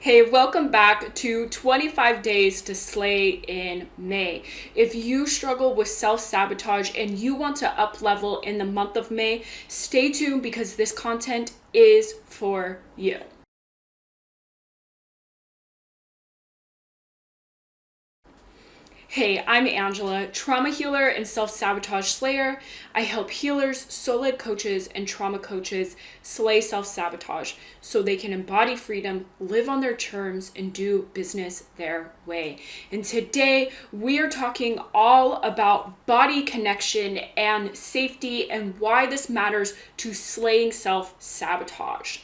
Hey, welcome back to 25 Days to Slay in May. If you struggle with self-sabotage and you want to up level in the month of May, stay tuned because this content is for you. Hey, I'm Angela, trauma healer and self-sabotage slayer. I help healers, soul-led coaches, and trauma coaches slay self-sabotage so they can embody freedom, live on their terms, and do business their way. And today we are talking all about body connection and safety and why this matters to slaying self-sabotage.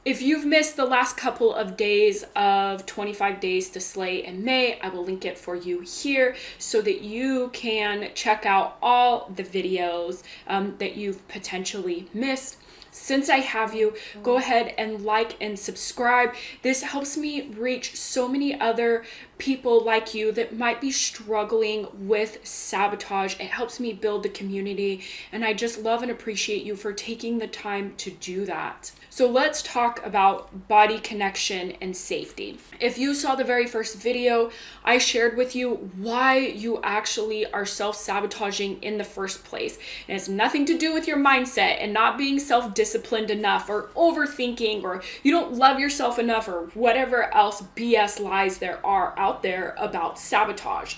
If you've missed the last couple of days of 25 Days to Slay in May, I will link it for you here so that you can check out all the videos that you've potentially missed. Since I have you, go ahead and like and subscribe. This helps me reach so many other people like you that might be struggling with sabotage. It helps me build the community, and I just love and appreciate you for taking the time to do that. So let's talk about body connection and safety. If you saw the very first video, I shared with you why you actually are self-sabotaging in the first place. And it's nothing to do with your mindset and not being self-disciplined enough or overthinking or you don't love yourself enough or whatever else BS lies there are out there about sabotage.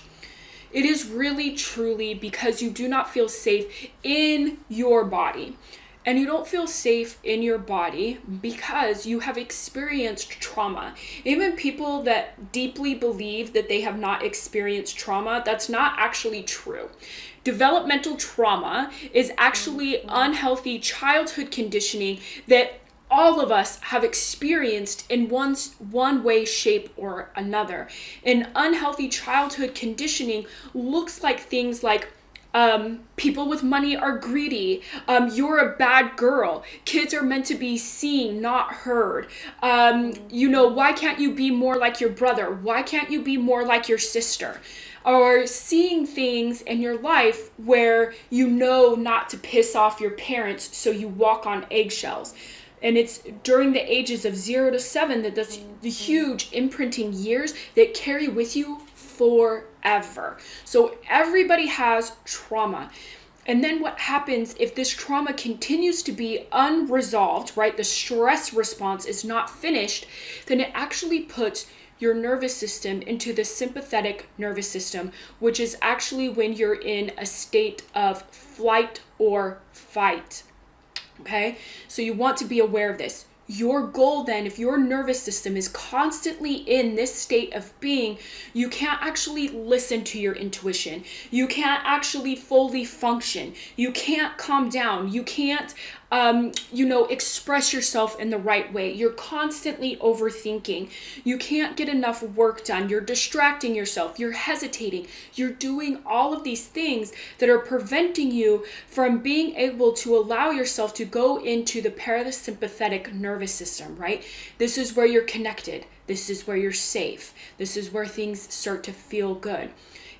It is really truly because you do not feel safe in your body. And you don't feel safe in your body because you have experienced trauma. Even people that deeply believe that they have not experienced trauma, that's not actually true. Developmental trauma is actually unhealthy childhood conditioning that all of us have experienced in one way, shape, or another. And unhealthy childhood conditioning looks like things like people with money are greedy. You're a bad girl. Kids are meant to be seen, not heard. Why can't you be more like your brother? Why can't you be more like your sister? Or seeing things in your life where you know not to piss off your parents, so you walk on eggshells. And it's during the ages of 0 to 7 that that's the huge imprinting years that carry with you forever. So everybody has trauma. And then what happens if this trauma continues to be unresolved, right? The stress response is not finished, then it actually puts your nervous system into the sympathetic nervous system, which is actually when you're in a state of flight or fight. Okay, so you want to be aware of this. Your goal then, if your nervous system is constantly in this state of being, you can't actually listen to your intuition. You can't actually fully function. You can't calm down. You can't, express yourself in the right way. You're constantly overthinking. You can't get enough work done. You're distracting yourself. You're hesitating. You're doing all of these things that are preventing you from being able to allow yourself to go into the parasympathetic nervous system, right? This is where you're connected. This is where you're safe. This is where things start to feel good.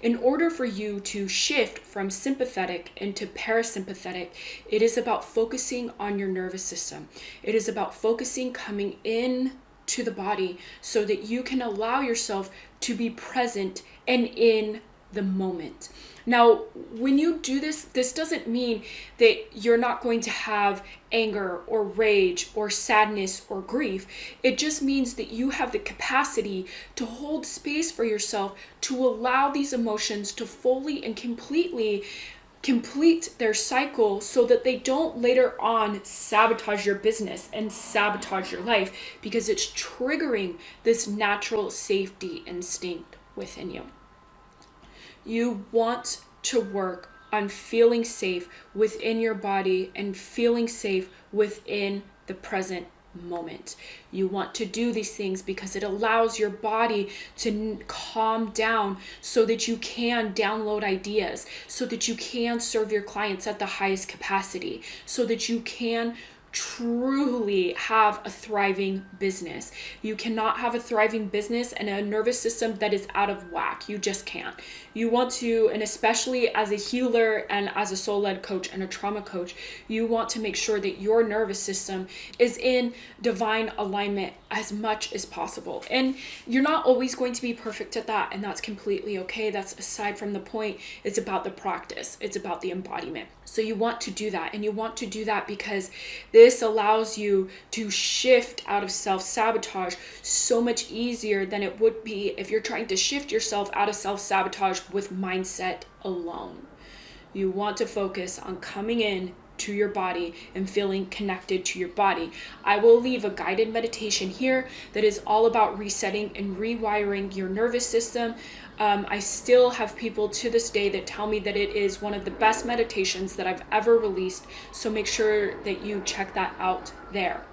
In order for you to shift from sympathetic into parasympathetic, it is about focusing on your nervous system. It is about focusing coming in to the body so that you can allow yourself to be present and in the moment. Now, when you do this, this doesn't mean that you're not going to have anger or rage or sadness or grief. It just means that you have the capacity to hold space for yourself to allow these emotions to fully and completely complete their cycle so that they don't later on sabotage your business and sabotage your life because it's triggering this natural safety instinct within you. You want to work on feeling safe within your body and feeling safe within the present moment. You want to do these things because it allows your body to calm down so that you can download ideas, so that you can serve your clients at the highest capacity, so that you can truly have a thriving business. You cannot have a thriving business and a nervous system that is out of whack. You just can't. You want to, and especially as a healer and as a soul-led coach and a trauma coach, you want to make sure that your nervous system is in divine alignment as much as possible. And you're not always going to be perfect at that, and that's completely okay. That's aside from the point. It's about the practice. It's about the embodiment. So you want to do that, and you want to do that because this allows you to shift out of self-sabotage so much easier than it would be if you're trying to shift yourself out of self-sabotage with mindset alone. You want to focus on coming in to your body and feeling connected to your body. I will leave a guided meditation here that is all about resetting and rewiring your nervous system. I still have people to this day that tell me that it is one of the best meditations that I've ever released. So make sure that you check that out there.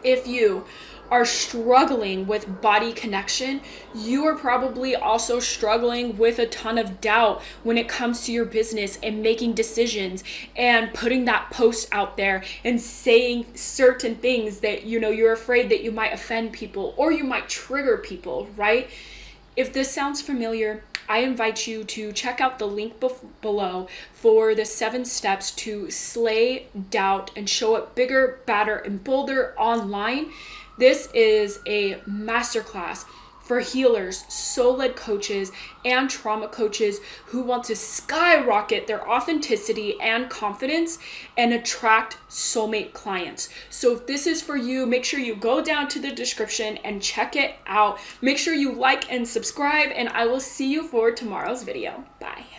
If you are struggling with body connection, you are probably also struggling with a ton of doubt when it comes to your business and making decisions and putting that post out there and saying certain things that, you're afraid that you might offend people or you might trigger people, right? If this sounds familiar, I invite you to check out the link below for the 7 steps to slay doubt and show up bigger, badder, and bolder online. This is a masterclass for healers, soul-led coaches, and trauma coaches who want to skyrocket their authenticity and confidence and attract soulmate clients. So if this is for you, make sure you go down to the description and check it out. Make sure you like and subscribe, and I will see you for tomorrow's video. Bye.